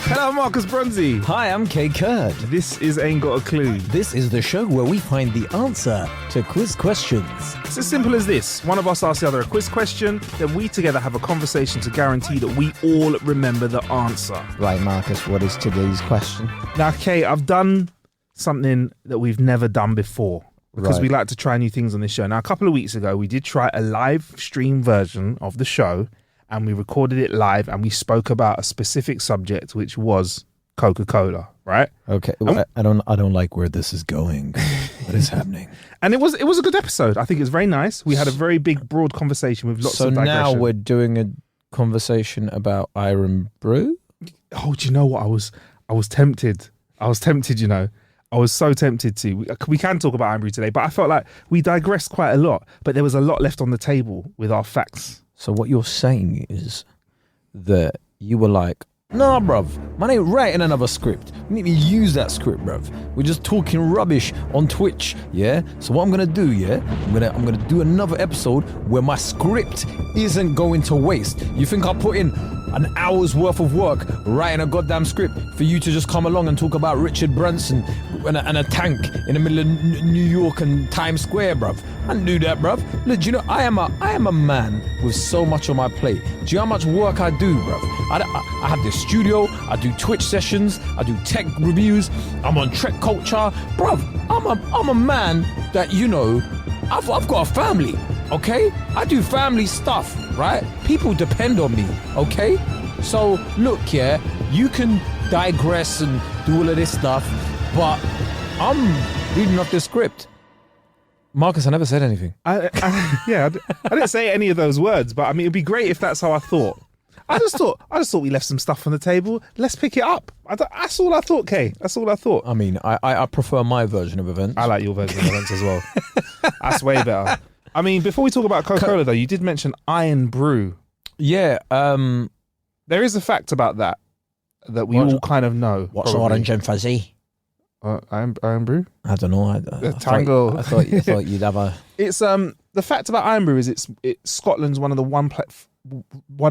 Hello, I'm Marcus Bronzy. Hi, I'm Kay Kurd. This is Ain't Got a Clue. This is the show where we find the answer to quiz questions. It's as simple as this. One of us asks the other a quiz question, then we together have a conversation to guarantee that we all remember the answer. Right, Marcus, what is today's question? Now, Kay, I've done something that we've never done before because Right. we like to try new things on this show. Now, a couple of weeks ago, we did try a live stream version of the show and we recorded it live and we spoke about a specific subject, which was Coca-Cola, right? Okay, I don't like where this is going. What is happening? And it was a good episode. I think it was very nice. We had a very big, broad conversation with lots So of digression. now we're doing a conversation about Iron Brew? Oh, do you know what? I was tempted. You know. I was so tempted to. We can talk about Iron Brew today, but I felt like we digressed quite a lot. But there was a lot left on the table with our facts. So what you're saying is that you were like, nah, bruv, man ain't writing another script. We need to use that script, bruv. We're just talking rubbish on Twitch, yeah? So what I'm gonna do, yeah? I'm gonna do another episode where my script isn't going to waste. You think I'll put in an hour's worth of work writing a goddamn script for you to just come along and talk about Richard Branson and a tank in the middle of New York and Times Square, bruv? I didn't do that, bruv. Look, do you know, I am a man with so much on my plate. Do you know how much work I do, bruv? I have this studio, I do Twitch sessions, I do tech reviews, I'm on Trek Culture. Bruv, I'm a man that, you know, I've got a family, okay? I do family stuff, right? People depend on me, okay? So, look, yeah, you can digress and do all of this stuff, but I'm reading off the script. Marcus, I never said anything. I didn't say any of those words, but I mean, it'd be great if that's how I thought. I just thought we left some stuff on the table. Let's pick it up. That's all I thought, Kay. That's all I thought. I mean, I prefer my version of events. I like your version of events as well. That's way better. I mean, before we talk about Coca-Cola, though, you did mention Iron Brew. Yeah. There is a fact about that we all kind of know. What's probably. orange and fuzzy? Iron Brew? I don't know. I Tango. thought you'd have a... It's the fact about Iron Brew is it's Scotland's one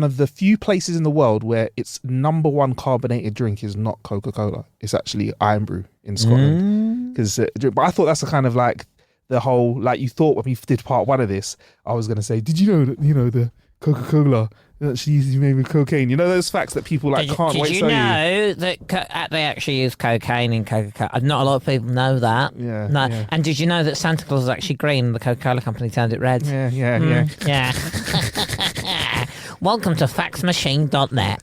of the few places in the world where its number one carbonated drink is not Coca-Cola. It's actually Iron Brew in Scotland. But I thought that's a kind of like the whole, like you thought when we did part one of this, I was going to say, did you know that, you know, the Coca-Cola actually is made with cocaine? You know those facts that people like can't wait to tell you? Did you know that they actually use cocaine in Coca-Cola? Not a lot of people know that. Yeah. No. Yeah. And did you know that Santa Claus is actually green and the Coca-Cola company turned it red? Yeah. Welcome to faxmachine.net.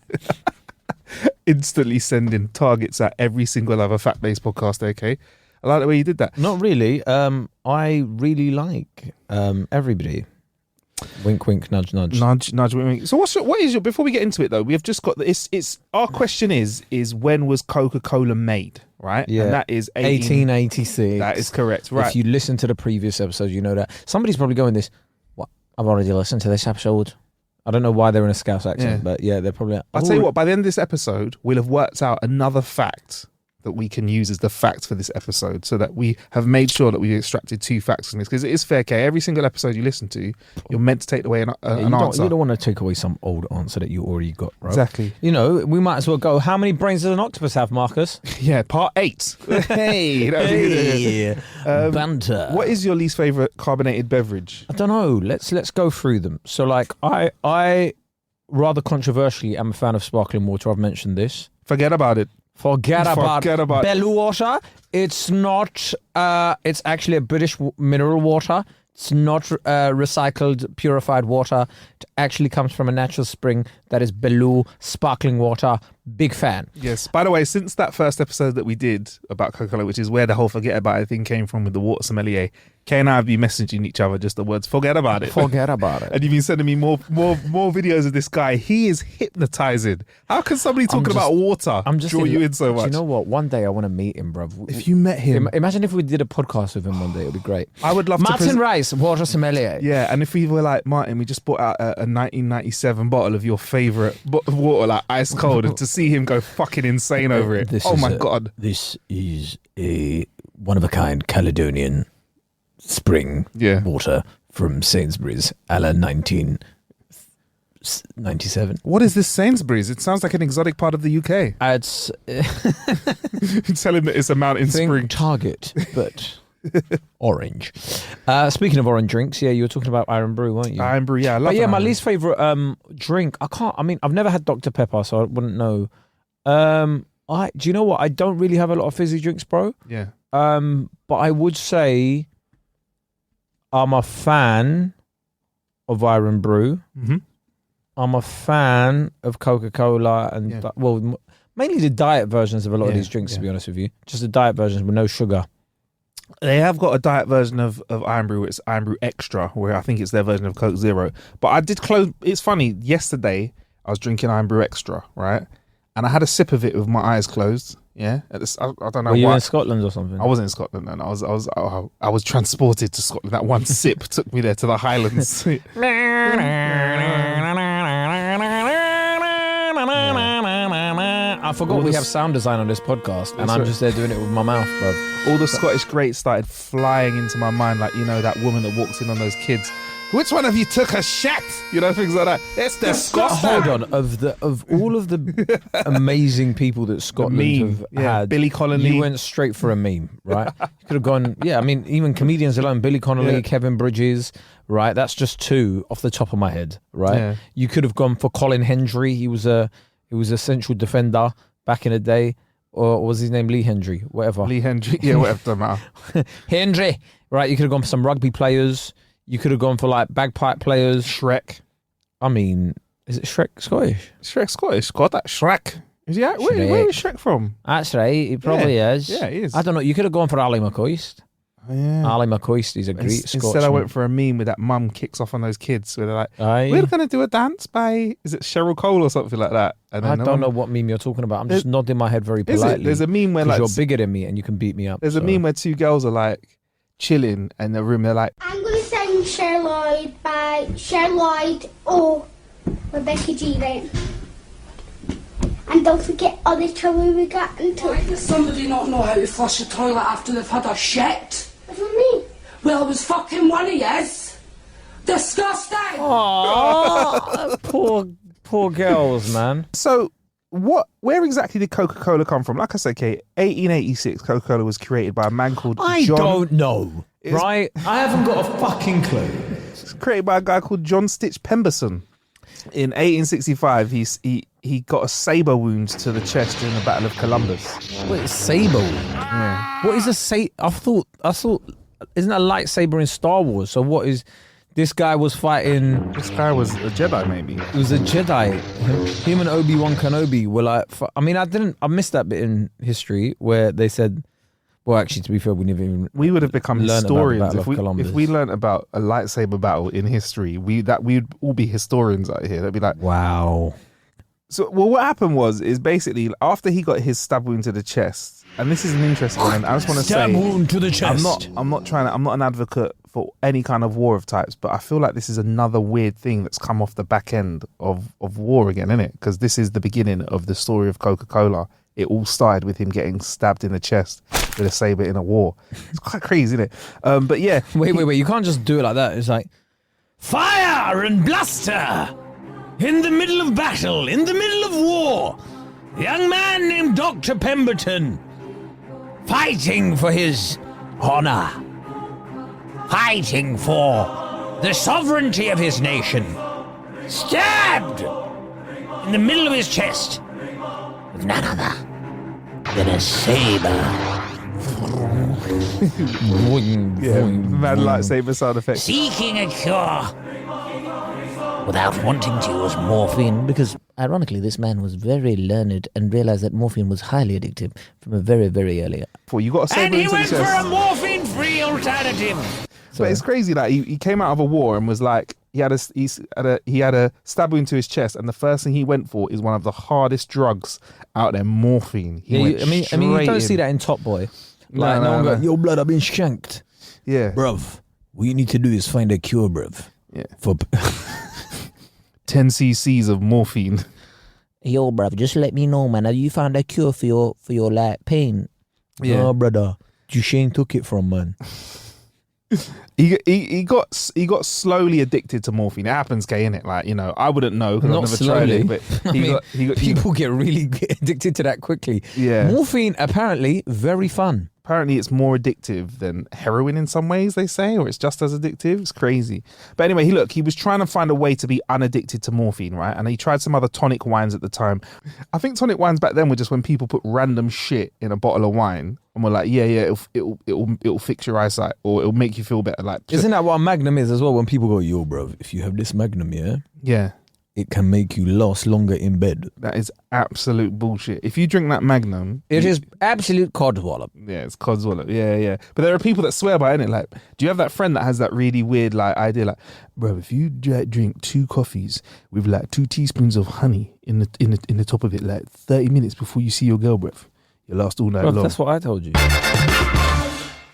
Instantly sending targets at every single other fact-based podcast, okay? I like the way you did that. Not really. I really like everybody. Wink, wink, nudge, nudge. Nudge, wink, wink. So what is your, before we get into it though, we have just got, it's our question is when was Coca-Cola made, right? Yeah. And that is 1886. That is correct, right? If you listen to the previous episode, you know that. Somebody's probably going this, what? I've already listened to this episode. I don't know why they're in a Scouse accent, but yeah, they're probably... I'll tell you what, by the end of this episode, we'll have worked out another fact that we can use as the fact for this episode, so that we have made sure that we extracted two facts from this, because it is fair, Kay. Every single episode you listen to, you're meant to take away an answer. You don't want to take away some old answer that you already got, right? Exactly. You know, we might as well go, how many brains does an octopus have, Marcus? Yeah, part 8. Hey. Banter. What is your least favourite carbonated beverage? I don't know. Let's go through them. So, like, I rather controversially am a fan of sparkling water. I've mentioned this. Forget about it. Forget about Bellu water. It's not. It's actually a British mineral water. It's not recycled, purified water. It actually comes from a natural spring that is Bellu sparkling water. Big fan. Yes. By the way, since that first episode that we did about Coca-Cola, which is where the whole forget about it thing came from with the water sommelier, Kay and I have been messaging each other just the words "forget about it." Forget about it. And you've been sending me more videos of this guy. He is hypnotizing. How can somebody talking about water draw you in so much? Do you know what? One day I want to meet him, bruv. If you met him, imagine if we did a podcast with him one day. It would be great. I would love Martin Rice, water sommelier. Yeah, and if we were like, Martin, we just bought out a 1997 bottle of your favorite water, like ice cold, and to see him go fucking insane over it. My God. This is a one-of-a-kind Caledonian spring water from Sainsbury's a la 19 97. What is this Sainsbury's? It sounds like an exotic part of the UK. It's Tell him that it's a mountain spring. Target, but orange. Speaking of orange drinks, yeah, you were talking about Iron Brew, weren't you? Iron Brew, yeah, I love But yeah, an my Iron least favorite drink. I've never had Dr. Pepper, so I wouldn't know. Do you know what? I don't really have a lot of fizzy drinks, bro. Brew. Yeah. But I would say I'm a fan of Iron Brew. Mm-hmm. I'm a fan of Coca-Cola and Yeah. mainly the diet versions of a lot of Yeah, these drinks. To yeah. be honest with you, just the diet versions with no sugar. They have got a diet version of Iron Brew. It's Iron Brew Extra, where I think it's their version of Coke Zero. But I did close. It's funny. Yesterday, I was drinking Iron Brew Extra, right? And I had a sip of it with my eyes closed. Yeah, I don't know Were you why. in Scotland or something? I wasn't in Scotland, and I was transported to Scotland. That one sip took me there to the Highlands. I forgot All we the have sound design on this podcast, and That's I'm right. just there doing it with my mouth, bro. All the Scottish greats started flying into my mind, like, you know, that woman that walks in on those kids. Which one of you took a shat? You know, things like that. It's disgusting. Hold on, of all of the amazing people that Scotland meme, have yeah, had, Billy Connolly. you went straight for a meme, right? You could have gone, yeah. I mean, even comedians alone, Billy Connolly, Yeah. Kevin Bridges, right? That's just two off the top of my head, right? Yeah. You could have gone for Colin Hendry. He was a central defender back in the day, or was his name Lee Hendry? Whatever. Lee Hendry. Yeah, whatever, doesn't matter. Hendry, right? You could have gone for some rugby players. You could have gone for like bagpipe players. Shrek. I mean, is it Shrek Scottish? Shrek's Scottish. God, that Shrek. Is he out? Where is Shrek from? That's right. He probably is. Yeah, he is. I don't know. You could have gone for Ali McCoist. Yeah. Ali McCoist is a great Scotsman. Instead, I went for a meme with that mum kicks off on those kids where they're like, Aye. we're going to do a dance by, is it Cheryl Cole or something like that? And I then don't know what meme you're talking about. I'm just nodding my head very Is politely. it? There's a meme where because like, you're bigger than me and you can beat me up. there's a so. meme where two girls are like chilling in the room. They're like, I'm going to sing Cher Lloyd by Cher Lloyd or Rebecca G. Then. And don't forget all the trouble we got into. Why does somebody not know how to flush a toilet after they've had a shit? What's with me? Well, it was fucking one of yous. Disgusting! Oh, poor girls, man. so where exactly did Coca-Cola come from? Like I said, Kate, 1886, Coca-Cola was created by a man called I John. don't know, right? I haven't got a fucking clue. It's created by a guy called John Stitch Pemberton. In 1865, he got a saber wound to the chest during the Battle of Columbus. Wait, saber. Yeah. What is a saber? I thought. Isn't a lightsaber in Star Wars? So what is? This guy was fighting. This guy was a Jedi, maybe. It was a Jedi. Him and Obi-Wan Kenobi were like. I missed that bit in history where they said. Well, actually, to be fair, we never even. We would have become learned about the historians Battle if of Columbus. we learned about a lightsaber battle in history. We'd all be historians out here. They'd be like, Wow. so. Well, what happened is basically after he got his stab wound to the chest, and this is an interesting one. And I just want to say, wound to the chest. I'm not an advocate for any kind of war of types, but I feel like this is another weird thing that's come off the back end of war again, isn't it? Because this is the beginning of the story of Coca-Cola. It all started with him getting stabbed in the chest with a saber in a war. It's quite crazy, isn't it? But yeah, Wait. You can't just do it like that. It's like fire and bluster in the middle of battle, in the middle of war. A young man named Dr. Pemberton fighting for his honor, fighting for the sovereignty of his nation, stabbed in the middle of his chest with none other than a saber. mad lightsaber sound effects. Seeking a cure without wanting to use morphine, because ironically this man was very learned and realized that morphine was highly addictive from a very, very early. Before you got a saber And he into the went for chest. a morphine-free alternative. But it's crazy that he came out of a war and was like he had a stab wound to his chest, and the first thing he went for is one of the hardest drugs out there, morphine. He went I mean, you straight don't in. see that in Top Boy. No, Like, no, one no. go, your blood, I've been shanked. Yeah, Bruv, what you need to do is find a cure, bruv. Yeah. For 10 cc's of morphine. Yo, bruv, just let me know, man. Have you found a cure for your like pain? Yeah. No, brother. Duchesne took it from, man. He got slowly addicted to morphine. It happens, Kay, innit? Like, you know, I wouldn't know because I've Not never slowly. tried it. But I mean, he got people get really addicted to that quickly. Yeah. Morphine, apparently, very fun. apparently it's more addictive than heroin in some ways, they say, or it's just as addictive. It's crazy. But anyway, he was trying to find a way to be unaddicted to morphine, right? And he tried some other tonic wines at the time. I think tonic wines back then were just when people put random shit in a bottle of wine and were like, yeah, it'll fix your eyesight or it'll make you feel better. Like, isn't that what a Magnum is as well? When people go, yo, bro, if you have this Magnum, yeah, it can make you last longer in bed. that is absolute bullshit. If you drink that Magnum, It is absolute codswallop. yeah, it's codswallop. Yeah. But there are people that swear by it. Like, do you have that friend that has that really weird like idea? Like, bro, if you drink 2 coffees with like 2 teaspoons of honey in the top of it, like 30 minutes before you see your girl, bruv, you last all night Bro, long. that's what I told you.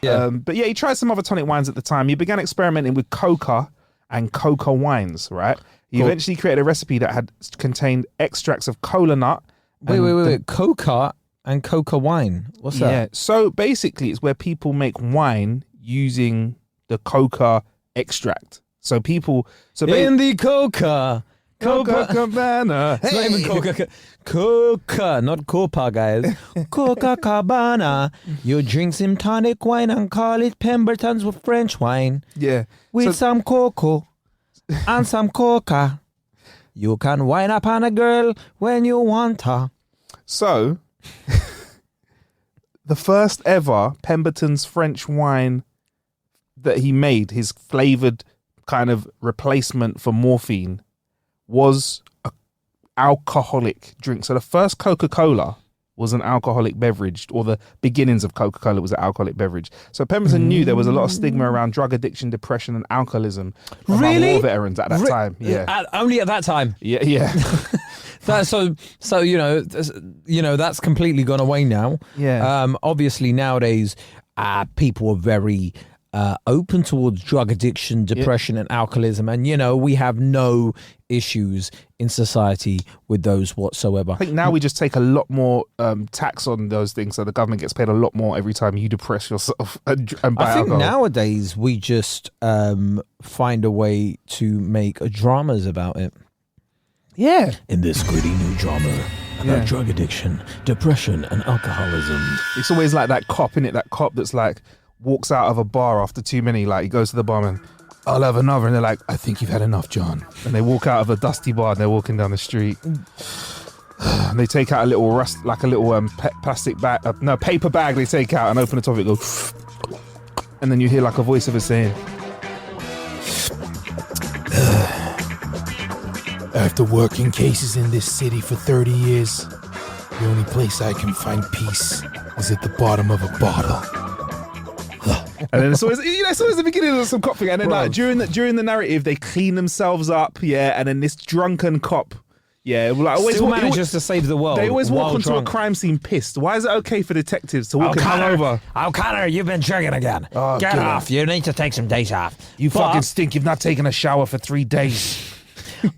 Yeah. But yeah, he tried some other tonic wines at the time. He began experimenting with coca and coca wines, right? He Cool. eventually created a recipe that had contained extracts of cola nut. Wait. Coca and coca wine. What's that? Yeah. So basically, it's where people make wine using the coca extract. So people, In the coca. Coca Cabana. It's not even coca. Coca, not copa, guys. Coca Cabana. You drink some tonic wine and call it Pemberton's with French wine. Yeah. With So- some cocoa and some coca. You can wine up on a girl when you want her. So, the first ever Pemberton's French wine that he made, his flavored kind of replacement for morphine, was an alcoholic drink. So the first Coca-Cola was an alcoholic beverage, or the beginnings of Coca-Cola was an alcoholic beverage. So Pemberton knew there was a lot of stigma around drug addiction, depression, and alcoholism among Really? war veterans at that time. Yeah, Only at that time. yeah. So that's completely gone away now. Yeah. Obviously nowadays, people are very open towards drug addiction, depression, and alcoholism, and we have no issues in society with those whatsoever. I think now we just take a lot more tax on those things, so the government gets paid a lot more every time you depress yourself and buy I think alcohol. nowadays we just find a way to make dramas about it. Yeah. In this gritty new drama about drug addiction, depression, and alcoholism. It's always like that cop, innit? That cop that's like walks out of a bar after too many. Like, he goes to the barman, I'll have another. And they're like, I think you've had enough, John. And they walk out of a dusty bar and they're walking down the street. And they take out a little plastic bag, paper bag they take out and open the top of it, go, and then you hear like a voice of it saying, after working cases in this city for 30 years, the only place I can find peace is at the bottom of a bottle. And then it's always the beginning of some cop thing. And then like during the narrative, they clean themselves up, and then this drunken cop, like always Still manages to save the world. They always walk while onto drunk. a crime scene pissed. Why is it okay for detectives to walk in hungover? O'Connor, you've been drinking again. Oh, Get get off. You need to take some days off. You But- fucking stink. You've not taken a shower for 3 days.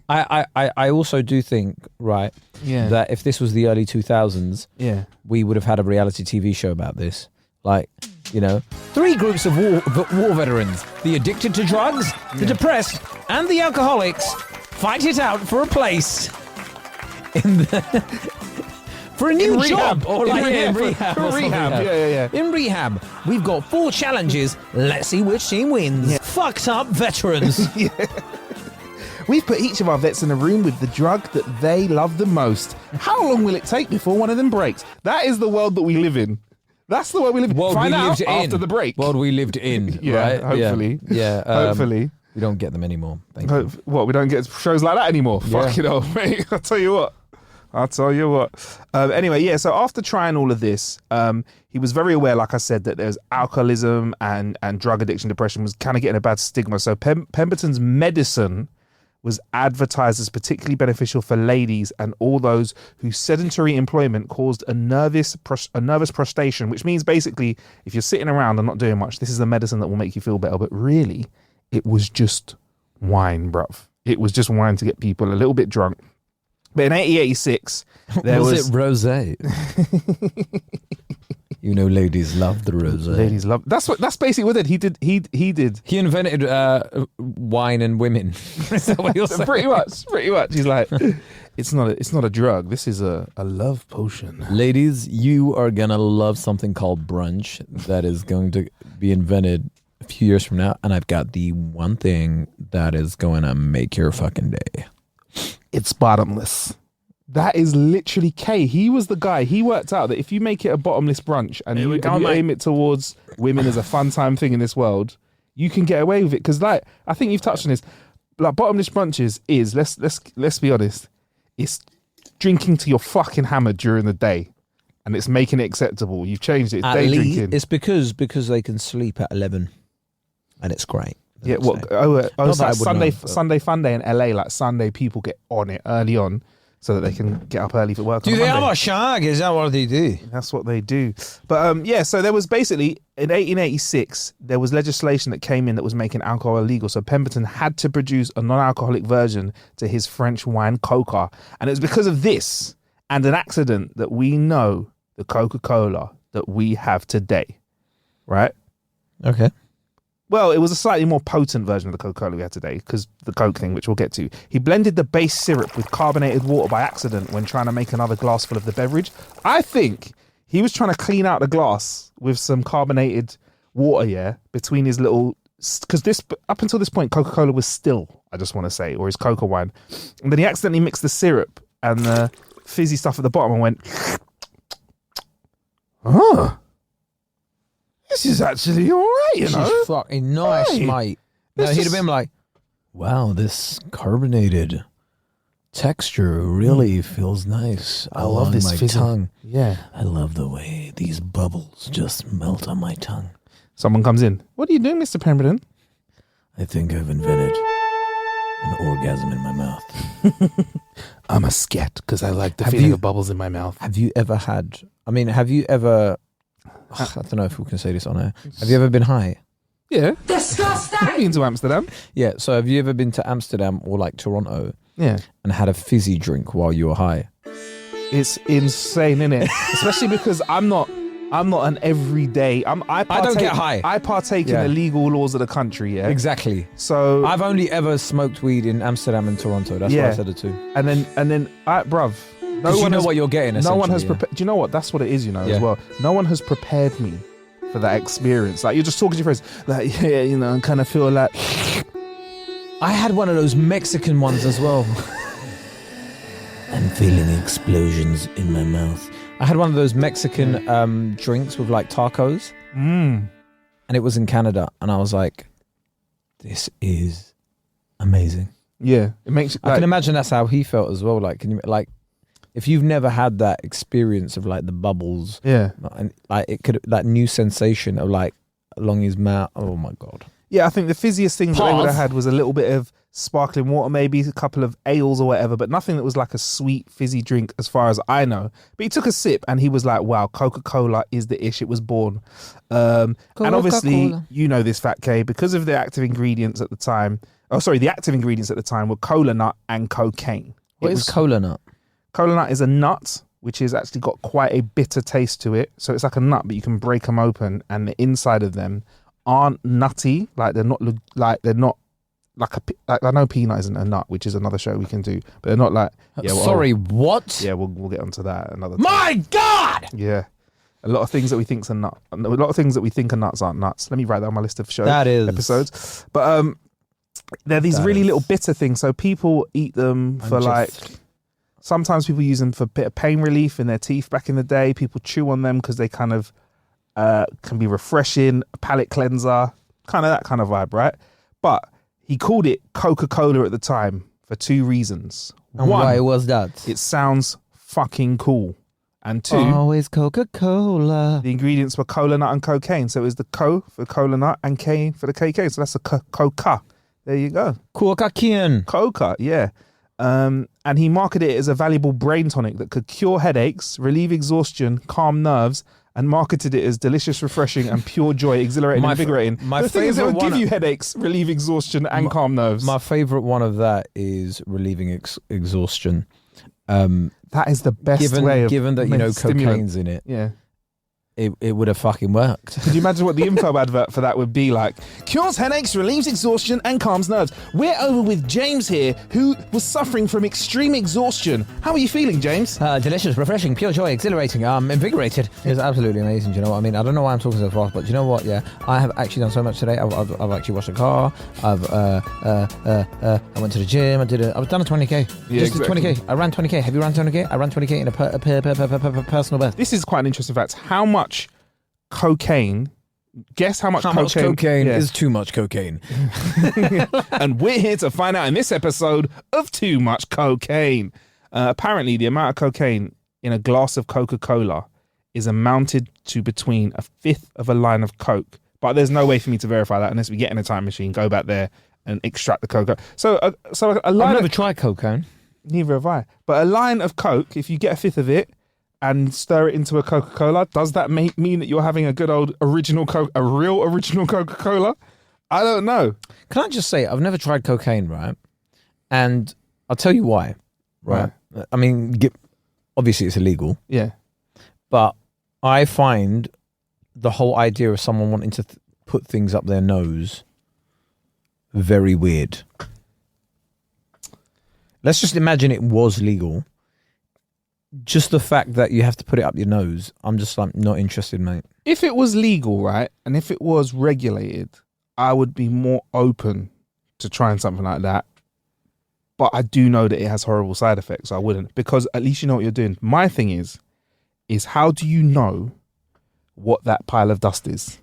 I also do think, right, Yeah. that if this was the early 2000s, Yeah. we would have had a reality TV show about this. Like, 3 groups of war veterans, the addicted to drugs, the depressed, and the alcoholics, fight it out for a place for a new job. Or like, in rehab. or something like that. Yeah. In rehab, we've got 4 challenges. Let's see which team wins. Fucked up veterans. We've put each of our vets in a room with the drug that they love the most. How long will it take before one of them breaks? That is the world that we live in. That's the world we live in. World Find we out lived in. after the break. World we lived in. Yeah, right? hopefully. Yeah. Hopefully. We don't get them anymore. Thank you. What, we don't get shows like that anymore? Yeah. Fucking hell, mate. I'll tell you what. Anyway, so after trying all of this, he was very aware, like I said, that there's alcoholism and drug addiction, depression was kind of getting a bad stigma. So Pemberton's medicine was advertised as particularly beneficial for ladies and all those whose sedentary employment caused a nervous prostration, which means basically if you're sitting around and not doing much, this is the medicine that will make you feel better. But really, it was just wine, bruv. It was just wine to get people a little bit drunk. But in 1886, there was it rosé? You know, ladies love the rosé. Ladies love. That's basically what it did. He did. He invented wine and women. Is that what you're saying? Pretty much. He's like, it's not a drug. This is a love potion. Ladies, you are gonna love something called brunch that is going to be invented a few years from now, and I've got the one thing that is going to make your fucking day. It's bottomless. That is literally K. He was the guy. He worked out that if you make it a bottomless brunch and you aim it towards women as a fun time thing in this world, you can get away with it. Because, like, I think you've touched on this. Like, bottomless brunches is let's be honest. It's drinking to your fucking hammer during the day, and it's making it acceptable. You've changed it. It's day drinking. It's because they can sleep at 11, and it's great. Yeah. What? It's like Sunday fun day in LA. Like Sunday, people get on it early on, so that they can get up early for work. Do they have a shag? Is that what they do? That's what they do. But so there was basically, in 1886, there was legislation that came in that was making alcohol illegal. So Pemberton had to produce a non-alcoholic version to his French wine Coca. And it was because of this and an accident that we know the Coca-Cola that we have today. Right? Okay. Well, it was a slightly more potent version of the Coca-Cola we had today because the Coke thing, which we'll get to. He blended the base syrup with carbonated water by accident when trying to make another glass full of the beverage. I think he was trying to clean out the glass with some carbonated water, between his little... Because up until this point, Coca-Cola was still, I just want to say, or his Coca wine. And then he accidentally mixed the syrup and the fizzy stuff at the bottom and went... Oh... This is actually all right, you know. This is fucking nice, Hey, mate. this No, he'd is- have been like, wow, this carbonated texture really feels nice. I love this my fizzy. tongue. Yeah. I love the way these bubbles just melt on my tongue. Someone comes in. What are you doing, Mr. Pemberton? I think I've invented an orgasm in my mouth. I'm a scat because I like the Have feeling you- of bubbles in my mouth. Have you ever I don't know if we can say this on air. Have you ever been high? Yeah. Disgusting! I've been to Amsterdam. Yeah, so have you ever been to Amsterdam or like Toronto Yeah. and had a fizzy drink while you were high? It's insane, innit? Especially because I'm not an everyday. I don't get high. I partake Yeah. in the legal laws of the country. Yeah. Exactly. So I've only ever smoked weed in Amsterdam and Toronto. That's why Yeah. I said it too. and then bruv. No Because you one know has, what you're getting. no one has essentially, prepared. Do you know what? That's what it is. You know Yeah. as well. No one has prepared me for that experience. Like you're just talking to your friends. Like yeah, you know, and kind of feel like yeah. I had one of those Mexican ones as well. I'm feeling explosions in my mouth. I had one of those Mexican drinks with like tacos, and it was in Canada, and I was like, "This is amazing." yeah. It makes I can imagine that's how he felt as well. Like, can you like, if you've never had that experience of like the bubbles, yeah. and like it could that new sensation of like along his mouth. Oh my god! Yeah, I think the fizziest thing that they would have Pause. had was a little bit of sparkling water, maybe a couple of ales or whatever, but nothing that was like a sweet fizzy drink as far as I know. But he took a sip and he was like, wow, Coca-Cola is the ish. It was born. And obviously, Coca-Cola. you know this, Fat K, because of the active ingredients at the time. Oh, sorry, the active ingredients at the time were cola nut and cocaine. What is cola nut? Cola nut is a nut which has actually got quite a bitter taste to it. So it's like a nut, but you can break them open and the inside of them aren't nutty. Like they're not like I know peanut isn't a nut, which is another show we can do, but they're not like Sorry, what? Yeah, we'll get onto that another time. My God! Yeah. A lot of things that we think are nut. A lot of things that we think are nuts aren't nuts. Let me write that on my list of show That is episodes. But they're these really little bitter things. So people eat them for like. Sometimes people use them for a bit of pain relief in their teeth. Back in the day, people chew on them because they kind of can be refreshing, a palate cleanser, kind of that kind of vibe, right? But he called it Coca-Cola at the time for two reasons. And One, why was that? it sounds fucking cool. And two, Always Coca-Cola. the ingredients were cola nut and cocaine. So it was the co for cola nut and K for the KK. So that's a Coca. There you go. Coca-Cola. Coca, yeah. And he marketed it as a valuable brain tonic that could cure headaches, relieve exhaustion, calm nerves, and marketed it as delicious, refreshing, and pure joy, exhilarating, My and f- invigorating. my The thing is, it favourite would give one- you headaches, relieve exhaustion, and calm nerves. My favorite one of that is relieving exhaustion. That is the best way of Given that you know stimulant. cocaine's in it. Yeah. it would have fucking worked. Could you imagine what the info advert for that would be like? Cures headaches, relieves exhaustion, and calms nerves. We're over with James here, who was suffering from extreme exhaustion. How are you feeling, James? Delicious, refreshing, pure joy, exhilarating, invigorated. It's absolutely amazing. Do you know what I mean? I don't know why I'm talking so fast, but do you know what? Yeah, I have actually done so much today. I've actually washed a car. I went to the gym. I've done a 20k. Yeah, Just exactly. a 20k. I ran 20k. Have you run 20k? I ran 20k in a personal best. This is quite an interesting fact. How much cocaine? Guess how much cocaine? Yeah. is too much cocaine? And we're here to find out in this episode of Too Much Cocaine. Apparently, the amount of cocaine in a glass of Coca-Cola is amounted to between a fifth of a line of Coke. But there's no way for me to verify that unless we get in a time machine, go back there and extract the Coca. So a line I've never of... tried cocaine. Neither have I. But a line of Coke, if you get a fifth of it and stir it into a Coca-Cola, does that mean that you're having a good old original a real original Coca-Cola? I don't know. Can I just say, I've never tried cocaine, right? And I'll tell you why, right? I mean, obviously it's illegal, Yeah. but I find the whole idea of someone wanting to put things up their nose very weird. Let's just imagine it was legal. Just the fact that you have to put it up your nose, I'm just like not interested, mate. If it was legal, right, and if it was regulated, I would be more open to trying something like that. But I do know that it has horrible side effects, so I wouldn't. Because at least you know what you're doing. My thing is how do you know what that pile of dust is?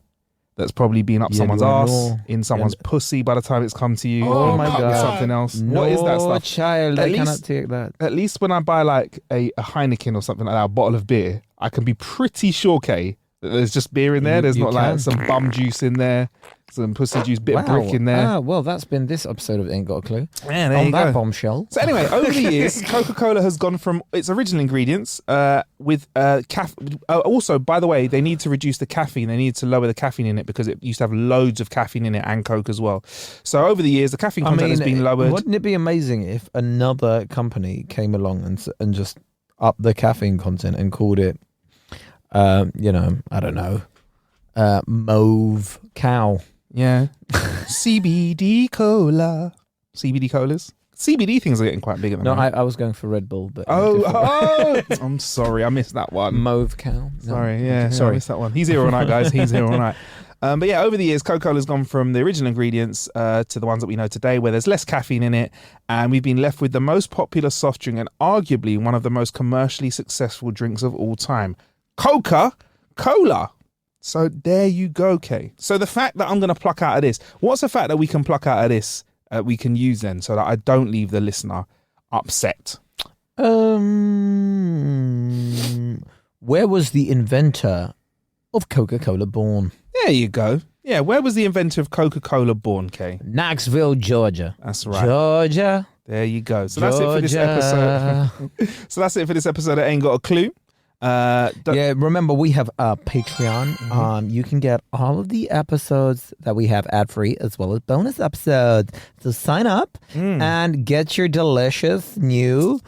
That's probably been up someone's ass, in someone's pussy by the time it's come to you. Oh my cut with God. something else. What is that stuff? Child, At I cannot least- take that. At least when I buy like a Heineken or something like that, a bottle of beer, I can be pretty sure, Kay, that there's just beer in there. There's You not like can. some bum juice in there, some pussy juice, bit of brick in there. Well, that's been this episode of Ain't Got a Clue. Man, there On you that go. bombshell. So anyway, over the years, Coca-Cola has gone from its original ingredients with also, by the way, they need to reduce the caffeine. They need to lower the caffeine in it because it used to have loads of caffeine in it and Coke as well. So over the years, the caffeine content has been lowered. Wouldn't it be amazing if another company came along and just upped the caffeine content and called it, I don't know, Mauve Cow? Yeah. CBD cola. CBD colas. CBD things are getting quite big at the No, moment. I was going for Red Bull, but Oh, I'm sorry. I missed that one. Mauve Cow. No. Sorry, yeah, I Sorry. missed that one. He's here all night, guys. He's here all night. But yeah, over the years, Coca-Cola's gone from the original ingredients to the ones that we know today, where there's less caffeine in it, and we've been left with the most popular soft drink and arguably one of the most commercially successful drinks of all time, Coca-Cola. So there you go, Kay. So the fact that I'm going to pluck out of this, what's the fact that we can pluck out of this, we can use then, so that I don't leave the listener upset? Where was the inventor of Coca-Cola born? There you go. Yeah, where was the inventor of Coca-Cola born, Kay? Knoxville, Georgia. That's right. Georgia. There you go. So that's it for this episode. So that's it for this episode of Ain't Got a Clue. Yeah, remember we have a Patreon. You can get all of the episodes that we have ad-free as well as bonus episodes. So sign up and get your delicious new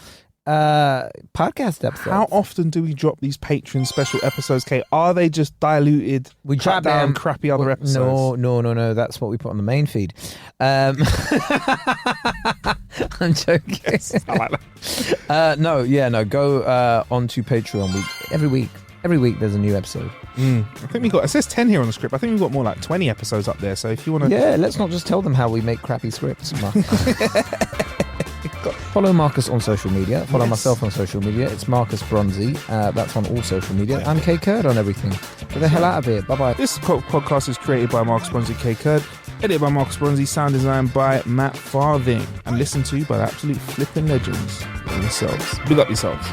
podcast episodes. How often do we drop these Patreon special episodes, Kate? Are they just diluted, We cut drop down them. crappy other episodes? No. That's what we put on the main feed. I'm joking. I like that. No. Go onto Patreon. Every week there's a new episode. I think we got, it says 10 here on the script. I think we've got more like 20 episodes up there. So if you want to... Yeah, let's not just tell them how we make crappy scripts. Follow Marcus on social media. Follow myself on social media. It's Marcus Bronzy. That's on all social media. I'm K Kurd on everything. Get the hell out of here. Bye-bye. This podcast is created by Marcus Bronzy, K Kurd, edited by Marcus Bronzy, sound designed by Matt Farthing, and listened to by the absolute flipping legends themselves. Big up yourselves.